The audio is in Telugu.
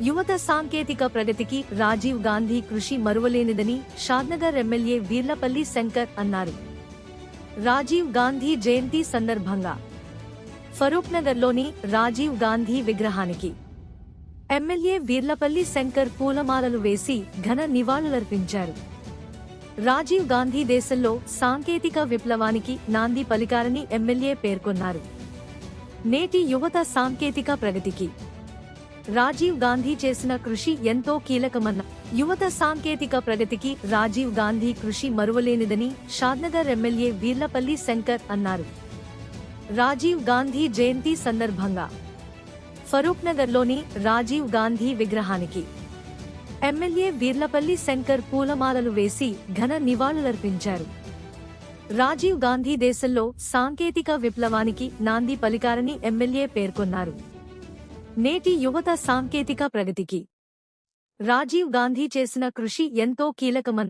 యువత సాంకేతిక ప్రగతికి రాజీవ్ గాంధీ కృషి మరువలేనిదని షాద్నగర్ ఎమ్మెల్యే వీర్లపల్లి శంకర్ అన్నారు. రాజీవ్ గాంధీ జయంతి సందర్భంగా ఫరూక్నగర్లోని రాజీవ్ గాంధీ విగ్రహానికి ఎమ్మెల్యే వీర్లపల్లి శంకర్ పూలమాలలు వేసి ఘన నివాళులర్పించారు. రాజీవ్ గాంధీ దేశంలో సాంకేతిక విప్లవానికి నాంది పలికారని ఎమ్మెల్యే పేర్కొన్నారు. నేటి యువత సాంకేతిక ప్రగతికి రాజీవ్ గాంధీ చేసిన కృషి ఎంతో కీలకమన్న యువత సాంకేతిక ప్రగతికి రాజీవ్ గాంధీ కృషి మరువలేనిదని షాద్నగర్ ఎమ్మెల్యే వీర్లపల్లి శంకర్ అన్నారు. రాజీవ్ గాంధీ జయంతి సందర్భంగా ఫరూక్నగర్లోని రాజీవ్ గాంధీ విగ్రహానికి ఎమ్మెల్యే వీర్లపల్లి శంకర్ పూలమాలలు వేసి ఘన నివాళులర్పించారు. రాజీవ్ గాంధీ దేశంలో సాంకేతిక విప్లవానికి నాంది పలికారని ఎమ్మెల్యే పేర్కొన్నారు. నేటి యువత సాంకేతిక ప్రగతికి రాజీవ్ గాంధీ చేసిన కృషి ఎంతో కీలకమన్న